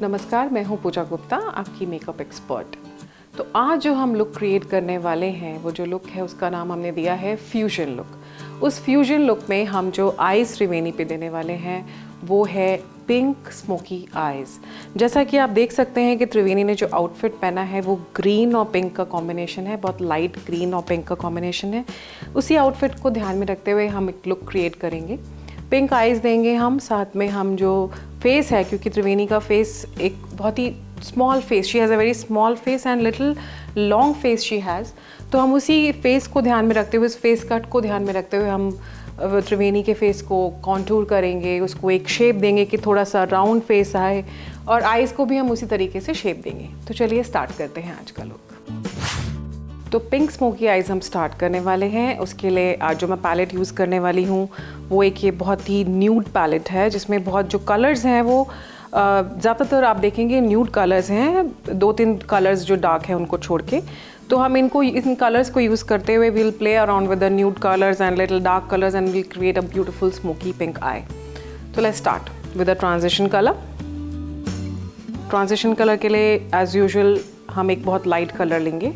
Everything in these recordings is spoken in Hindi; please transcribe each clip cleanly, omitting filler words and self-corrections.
नमस्कार, मैं हूं पूजा गुप्ता, आपकी मेकअप एक्सपर्ट। तो आज जो हम लुक क्रिएट करने वाले हैं, वो जो लुक है उसका नाम हमने दिया है फ्यूजन लुक। उस फ्यूजन लुक में हम जो आईज त्रिवेणी पे देने वाले हैं वो है पिंक स्मोकी आईज। जैसा कि आप देख सकते हैं कि त्रिवेणी ने जो आउटफिट पहना है वो ग्रीन और पिंक का कॉम्बिनेशन है, बहुत लाइट ग्रीन और पिंक का कॉम्बिनेशन है। उसी आउटफिट को ध्यान में रखते हुए हम एक लुक क्रिएट करेंगे। पिंक आईज देंगे हम, साथ में हम जो फेस है, क्योंकि त्रिवेणी का फेस एक बहुत ही small face, she has a very small face and little long face she has, तो हम उसी फेस को ध्यान में रखते हुए, उस फेस कट को ध्यान में रखते हुए हम त्रिवेणी के फेस को कॉन्टूर करेंगे, उसको एक शेप देंगे कि थोड़ा सा राउंड फेस आए, और आईज को भी हम उसी तरीके से शेप देंगे। तो चलिए स्टार्ट करते हैं आज का लुक। तो पिंक स्मोकी आइज़ हम स्टार्ट करने वाले हैं। उसके लिए आज जो मैं पैलेट यूज़ करने वाली हूँ वो एक ये बहुत ही न्यूड पैलेट है, जिसमें बहुत जो कलर्स हैं वो ज़्यादातर आप देखेंगे न्यूड कलर्स हैं, 2-3 कलर्स जो डार्क हैं उनको छोड़ के। तो हम इन कलर्स को यूज़ करते हुए will play around with the nude colours and little dark colours and will create a beautiful smoky pink eye. तो let's start with a transition colour. Transition colour के लिए एज यूजुअल हम एक बहुत लाइट कलर लेंगे।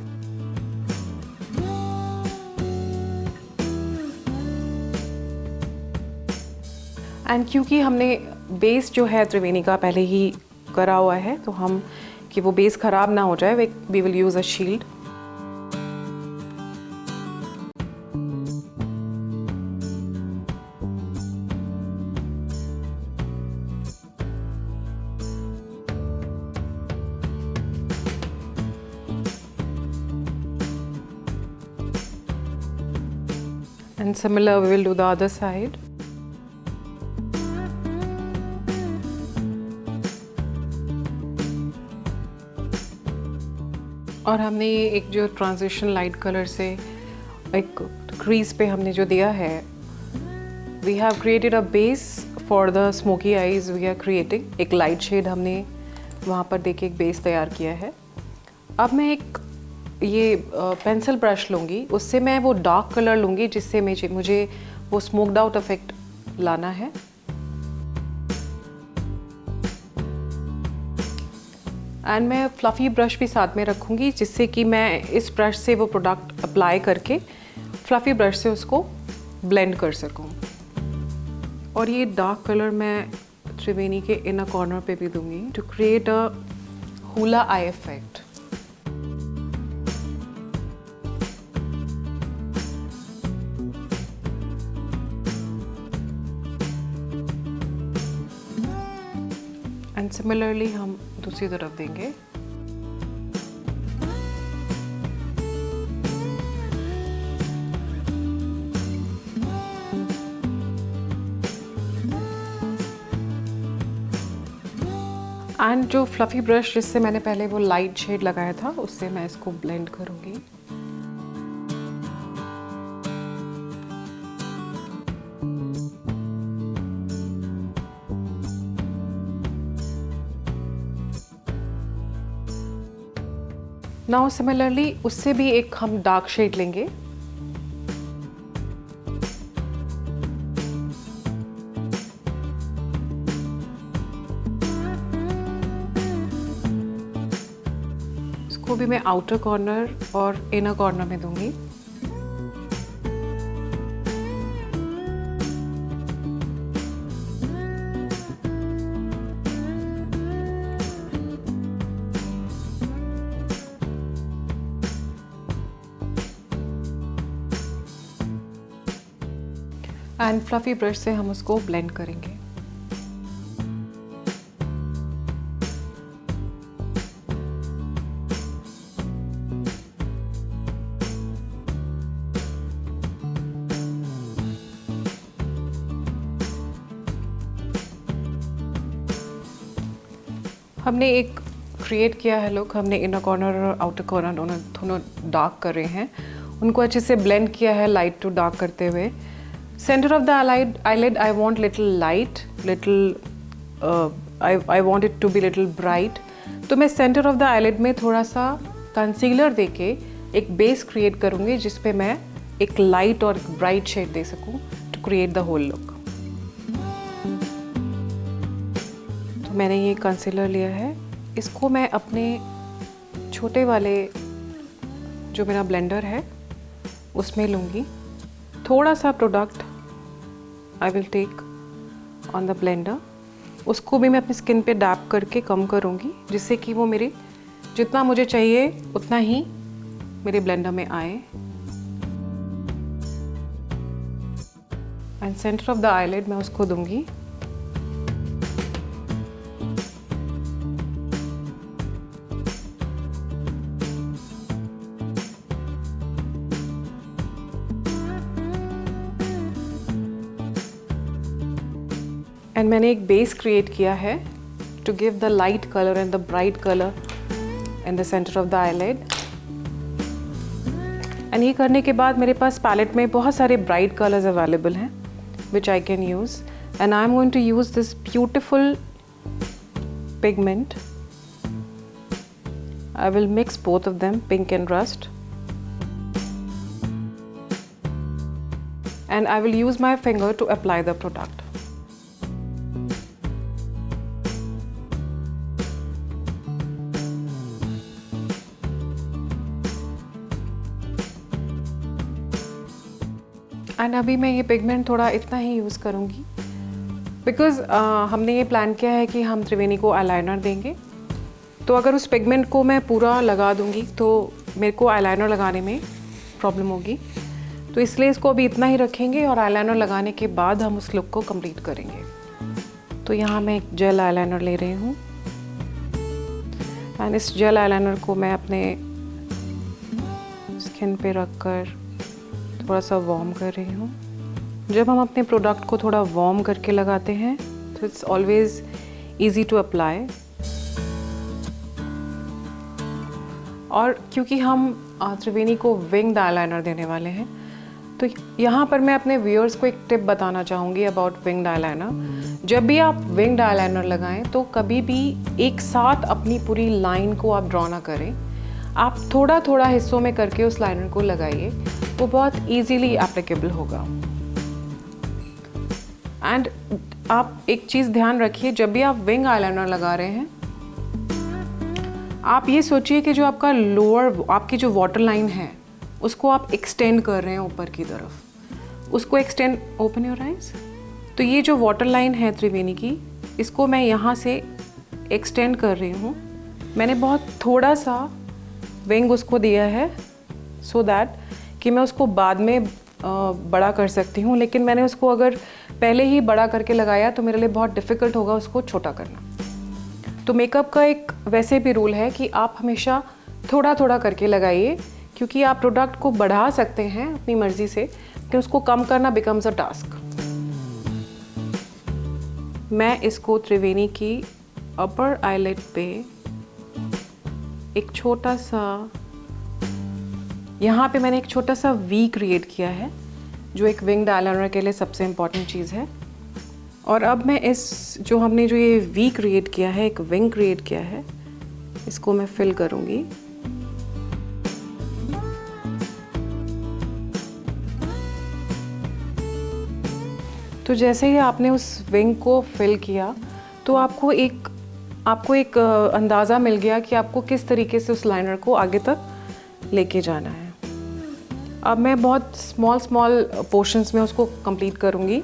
एंड क्योंकि हमने बेस जो है त्रिवेणी का पहले ही करा हुआ है, तो हम कि वो बेस ख़राब ना हो जाए, we will use a shield. And similar we will do the other side. और हमने ये एक जो ट्रांजिशन लाइट कलर से एक क्रीज पे हमने जो दिया है, we have created a base for the smoky eyes we are creating. एक लाइट शेड हमने वहाँ पर देके एक बेस तैयार किया है। अब मैं एक ये पेंसिल ब्रश लूँगी, उससे मैं वो डार्क कलर लूँगी जिससे मुझे वो स्मोक्ड आउट इफेक्ट लाना है। एंड मैं फ्लफ़ी ब्रश भी साथ में रखूँगी, जिससे कि मैं इस ब्रश से वो प्रोडक्ट अप्लाई करके फ्लफ़ी ब्रश से उसको ब्लेंड कर सकूँ। और ये डार्क कलर मैं त्रिवेणी के इनर कॉर्नर पे भी दूँगी to create a halo eye effect. And similarly हम दूसरी तरफ देंगे। एंड जो फ्लफ़ी ब्रश जिससे मैंने पहले वो लाइट शेड लगाया था, उससे मैं इसको ब्लेंड करूँगी। नाउ सिमिलरली उससे भी एक हम डार्क शेड लेंगे। इसको भी मैं आउटर कॉर्नर और इनर कॉर्नर में दूंगी। एंड फ्लफ़ी ब्रश से हम उसको ब्लेंड करेंगे। हमने एक क्रिएट किया है लुक, हमने इनर कॉर्नर और आउटर कॉर्नर दोनों डार्क कर रहे हैं, उनको अच्छे से ब्लेंड किया है लाइट टू डार्क करते हुए। Center of the eyelid I want little light, I want it to be little bright. तो मैं center of the eyelid में थोड़ा सा कंसीलर देके एक बेस क्रिएट करूँगी, जिस पे मैं एक लाइट और ब्राइट शेड दे सकूँ to create the whole look. तो मैंने ये कंसीलर लिया है इसको मैं अपने छोटे वाले जो मेरा ब्लेंडर है उसमें लूँगी। थोड़ा सा product I will take on the blender, उसको भी मैं अपनी स्किन पे डैप करके कम करूँगी, जिससे कि वो मेरे जितना मुझे चाहिए उतना ही मेरे ब्लेंडर में आए। And centre of the eyelid मैं उसको दूँगी। एंड मैंने एक बेस क्रिएट किया है to give the light colour and the bright colour in the centre of the eyelid. And ये करने के बाद मेरे पास पैलेट में बहुत सारे ब्राइट कलर्स अवेलेबल हैं which I can use, and I'm going to use this beautiful pigment. I will mix both of them, pink and rust, and I will use my finger to apply the product. And अभी मैं ये पिगमेंट थोड़ा इतना ही यूज़ करूँगी बिकॉज़ हमने ये प्लान किया है कि हम त्रिवेणी को आईलाइनर देंगे। तो अगर उस पिगमेंट को मैं पूरा लगा दूँगी तो मेरे को आईलाइनर लगाने में प्रॉब्लम होगी, तो इसलिए इसको अभी इतना ही रखेंगे और आईलाइनर लगाने के बाद हम उस लुक को कंप्लीट करेंगे। तो यहाँ मैं एक जेल आईलाइनर ले रही हूँ एंड इस जेल आईलाइनर को मैं अपने स्किन पे रख कर थोड़ा सा वार्म कर रही हूँ। जब हम अपने प्रोडक्ट को थोड़ा वार्म करके लगाते हैं तो it's always easy to apply. और क्योंकि हम त्रिवेणी को विंग्ड आईलाइनर देने वाले हैं, तो यहाँ पर मैं अपने व्यूअर्स को एक टिप बताना चाहूँगी अबाउट विंग्ड आईलाइनर। जब भी आप विंग्ड आईलाइनर लगाएं तो कभी भी एक साथ अपनी पूरी लाइन को आप ड्रॉ ना करें, आप थोड़ा थोड़ा हिस्सों में करके उस लाइनर को लगाइए, वो बहुत इजीली एप्लीकेबल होगा। एंड आप एक चीज़ ध्यान रखिए, जब भी आप विंग आईलाइनर लगा रहे हैं आप ये सोचिए कि जो आपका लोअर आपकी जो वाटर लाइन है उसको आप एक्सटेंड कर रहे हैं ऊपर की तरफ, उसको एक्सटेंड, ओपन योर आइज। तो ये जो वाटर लाइन है त्रिवेणी की, इसको मैं यहाँ से एक्सटेंड कर रही हूँ। मैंने बहुत थोड़ा सा विंग उसको दिया है सो दैट कि मैं उसको बाद में बड़ा कर सकती हूँ, लेकिन मैंने उसको अगर पहले ही बड़ा करके लगाया तो मेरे लिए बहुत डिफ़िकल्ट होगा उसको छोटा करना। तो मेकअप का एक वैसे भी रूल है कि आप हमेशा थोड़ा थोड़ा करके लगाइए, क्योंकि आप प्रोडक्ट को बढ़ा सकते हैं अपनी मर्ज़ी से, कि उसको कम करना बिकम्स अ टास्क। मैं इसको त्रिवेणी की अपर आईलिड पे एक छोटा सा, यहाँ पे मैंने एक छोटा सा वी क्रिएट किया है, जो एक विंग्ड आईलाइनर के लिए सबसे इम्पॉर्टेंट चीज़ है। और अब मैं इस जो हमने जो ये वी क्रिएट किया है, एक विंग क्रिएट किया है, इसको मैं फिल करूँगी। तो जैसे ही आपने उस विंग को फिल किया तो आपको एक अंदाज़ा मिल गया कि आपको किस तरीके से उस लाइनर को आगे तक लेके जाना है। अब मैं बहुत स्मॉल पोर्शंस में उसको कंप्लीट करूँगी।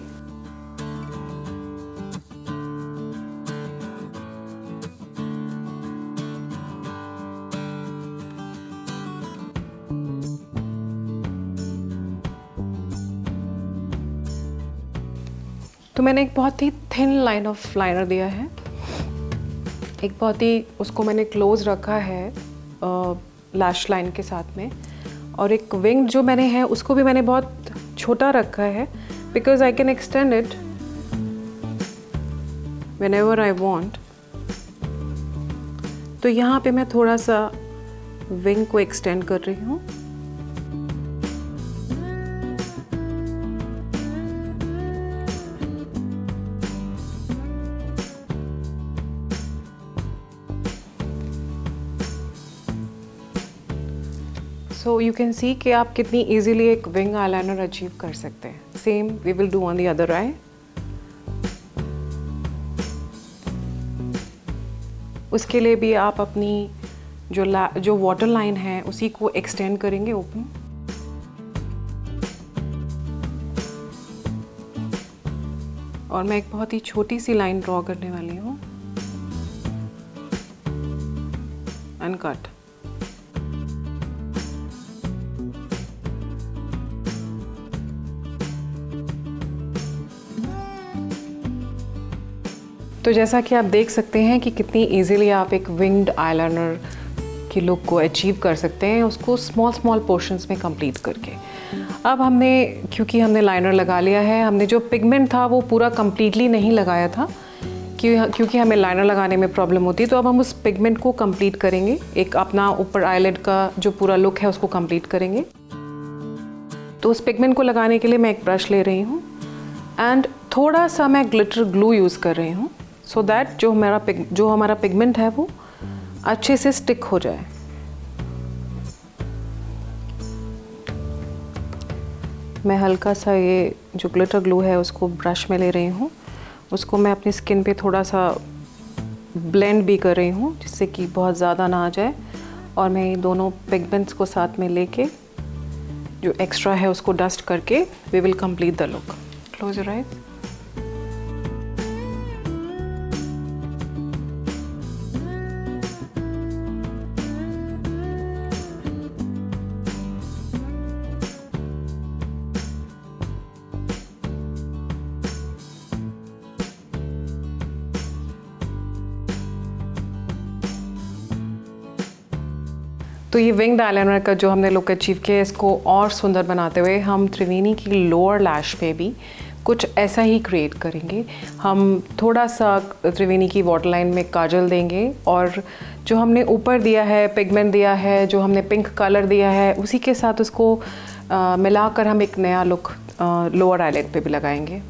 तो मैंने एक बहुत ही थिन लाइन ऑफ लाइनर दिया है, एक बहुत ही उसको मैंने क्लोज रखा है लैश लाइन के साथ में, और एक विंग जो मैंने है उसको भी मैंने बहुत छोटा रखा है because I can extend it whenever I want. तो यहाँ पे मैं थोड़ा सा विंग को एक्सटेंड कर रही हूँ। सो यू कैन सी कि आप कितनी इजीली एक विंग आईलाइनर अचीव कर सकते हैं। Same we will do on the other eye. उसके लिए भी आप अपनी जो वाटर लाइन है उसी को एक्सटेंड करेंगे ओपन। और मैं एक बहुत ही छोटी सी लाइन ड्रॉ करने वाली हूँ एंड कट। तो जैसा कि आप देख सकते हैं कि कितनी इजीली आप एक विंग्ड आईलाइनर की लुक को अचीव कर सकते हैं, उसको स्मॉल स्मॉल पोर्शंस में कंप्लीट करके। अब क्योंकि हमने लाइनर लगा लिया है, हमने जो पिगमेंट था वो पूरा कंप्लीटली नहीं लगाया था क्योंकि हमें लाइनर लगाने में प्रॉब्लम होती है। तो अब हम उस पिगमेंट को कंप्लीट करेंगे, एक अपना ऊपर आईलिड का जो पूरा लुक है उसको कंप्लीट करेंगे। तो उस पिगमेंट को लगाने के लिए मैं एक ब्रश ले रही हूँ एंड थोड़ा सा मैं ग्लिटर ग्लू यूज़ कर रही हूँ सो दैट जो हमारा पिगमेंट है वो अच्छे से स्टिक हो जाए। मैं हल्का सा ये जो ग्लिटर ग्लू है उसको ब्रश में ले रही हूँ, उसको मैं अपनी स्किन पे थोड़ा सा ब्लेंड भी कर रही हूँ जिससे कि बहुत ज़्यादा ना आ जाए। और मैं ये दोनों पिगमेंट्स को साथ में लेके जो एक्स्ट्रा है उसको डस्ट करके we will complete the look. Close your eyes. तो ये विंग्ड आईलाइनर का जो हमने लुक अचीव किया है, इसको और सुंदर बनाते हुए हम त्रिवेणी की लोअर लैश पे भी कुछ ऐसा ही क्रिएट करेंगे। हम थोड़ा सा त्रिवेणी की वाटर लाइन में काजल देंगे और जो हमने ऊपर दिया है पिगमेंट दिया है, जो हमने पिंक कलर दिया है, उसी के साथ उसको मिलाकर हम एक नया लुक लोअर आईलिड पे भी लगाएंगे।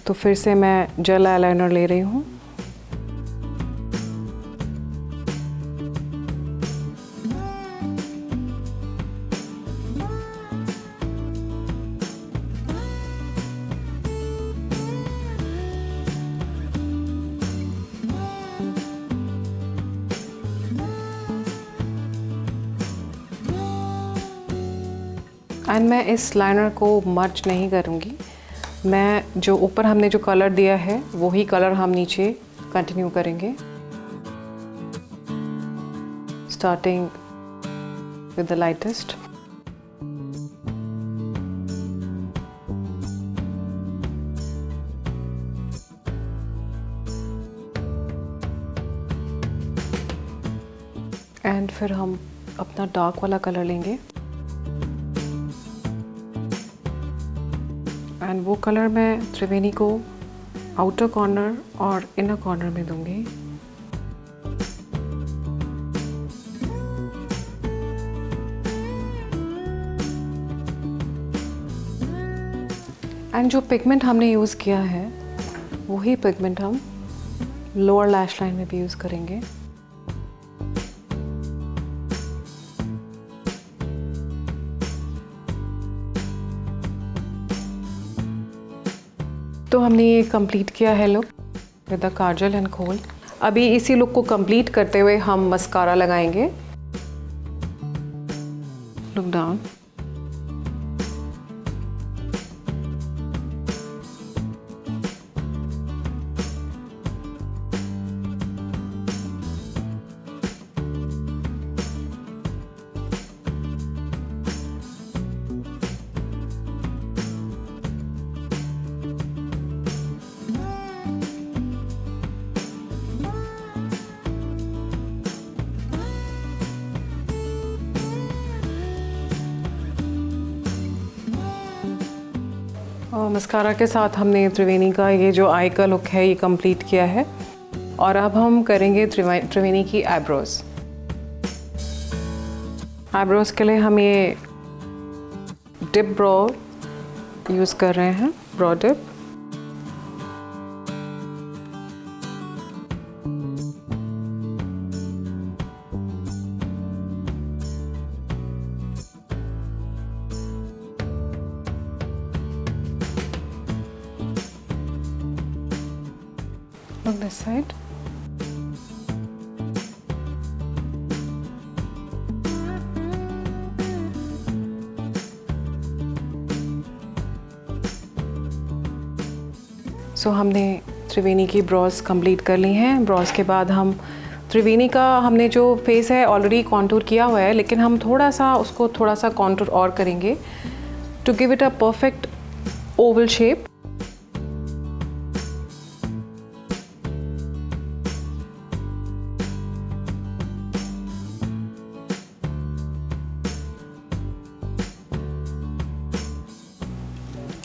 तो फिर से मैं जेल आईलाइनर ले रही हूँ। एंड मैं इस लाइनर को मर्ज नहीं करूँगी, मैं जो ऊपर हमने जो कलर दिया है वही कलर हम नीचे कंटिन्यू करेंगे, starting with the lightest. And फिर हम अपना डार्क वाला कलर लेंगे एंड वो कलर मैं त्रिवेणी को आउटर कॉर्नर और इनर कॉर्नर में दूंगी। एंड जो पिगमेंट हमने यूज़ किया है वही पिगमेंट हम लोअर लैश लाइन में भी यूज़ करेंगे। तो हमने ये कंप्लीट किया है look with the Kajal and खोल। अभी इसी लुक को कंप्लीट करते हुए हम मस्कारा लगाएंगे। Look down. और मस्कारा के साथ हमने त्रिवेणी का ये जो आई का लुक है ये कंप्लीट किया है। और अब हम करेंगे त्रिवेणी की आईब्रोज। आईब्रोज के लिए हम ये डिप ब्रो यूज़ कर रहे हैं, brow dip. Look this side. So हमने त्रिवेणी की ब्रॉज कंप्लीट कर ली हैं। ब्रॉज के बाद हम त्रिवेणी का हमने जो फेस है ऑलरेडी कॉन्टूर किया हुआ है, लेकिन हम थोड़ा सा कॉन्टूर और करेंगे to give it a perfect oval shape.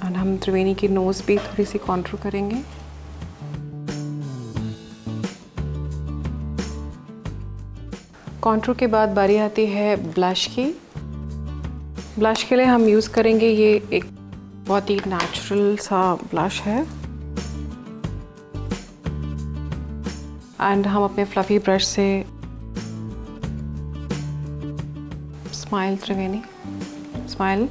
और हम त्रिवेणी की नोज़ भी थोड़ी सी कॉन्टूर करेंगे। कॉन्टूर के बाद बारी आती है ब्लश की। ब्लश के लिए हम यूज़ करेंगे, ये एक बहुत ही नेचुरल सा ब्लश है एंड हम अपने फ्लफ़ी ब्रश से स्माइल त्रिवेणी, स्माइल।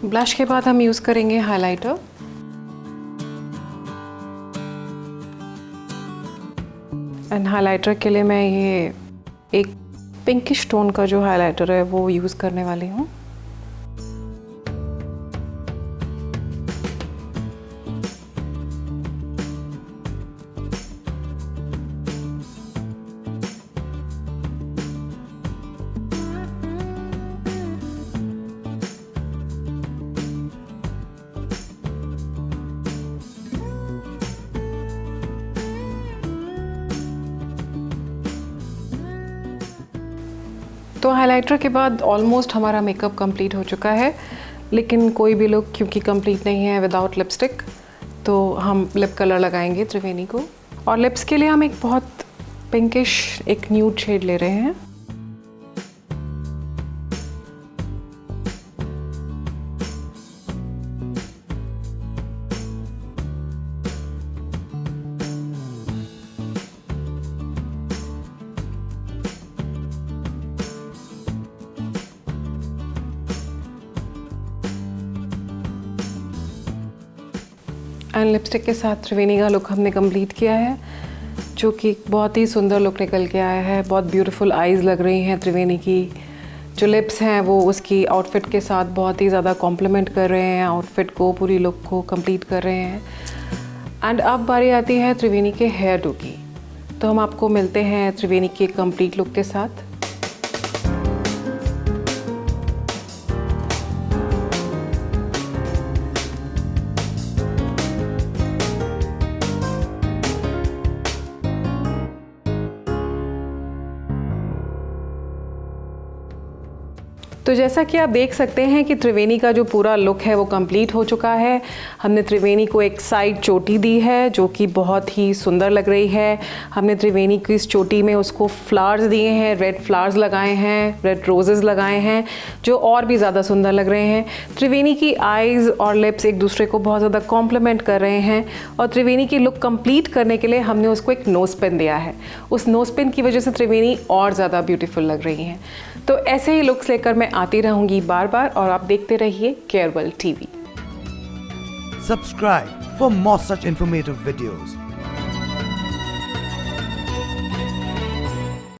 ब्लश के बाद हम यूज़ करेंगे हाइलाइटर। एंड हाइलाइटर के लिए मैं ये एक पिंकिश टोन का जो हाइलाइटर है वो यूज़ करने वाली हूँ। तो हाइलाइटर के बाद ऑलमोस्ट हमारा मेकअप कंप्लीट हो चुका है, लेकिन कोई भी लुक क्योंकि कंप्लीट नहीं है विदाउट लिपस्टिक, तो हम लिप कलर लगाएंगे त्रिवेणी को। और लिप्स के लिए हम एक बहुत पिंकिश एक न्यूड शेड ले रहे हैं। एंड लिपस्टिक के साथ त्रिवेणी का लुक हमने कंप्लीट किया है, जो कि बहुत ही सुंदर लुक निकल के आया है। बहुत ब्यूटीफुल आईज़ लग रही हैं त्रिवेणी की। जो लिप्स हैं वो उसकी आउटफिट के साथ बहुत ही ज़्यादा कॉम्प्लीमेंट कर रहे हैं, आउटफिट को, पूरी लुक को कंप्लीट कर रहे हैं। एंड अब बारी आती है त्रिवेणी के हेयर डू की। तो हम आपको मिलते हैं त्रिवेणी के कंप्लीट लुक के साथ। तो जैसा कि आप देख सकते हैं कि त्रिवेणी का जो पूरा लुक है वो कंप्लीट हो चुका है। हमने त्रिवेणी को एक साइड चोटी दी है जो कि बहुत ही सुंदर लग रही है। हमने त्रिवेणी की इस चोटी में उसको फ्लावर्स दिए हैं, रेड फ्लावर्स लगाए हैं, रेड रोजेस लगाए हैं, जो और भी ज़्यादा सुंदर लग रहे हैं। त्रिवेणी की आईज़ और लिप्स एक दूसरे को बहुत ज़्यादा कॉम्प्लीमेंट कर रहे हैं। और त्रिवेणी की लुक कंप्लीट करने के लिए हमने उसको एक नोज़ पिन दिया है। उस नोज़ पिन की वजह से त्रिवेणी और ज़्यादा ब्यूटीफुल लग रही हैं। तो ऐसे ही लुक्स लेकर मैं आती रहूंगी बार बार, और आप देखते रहिए care world TV. Subscribe for more such informative videos.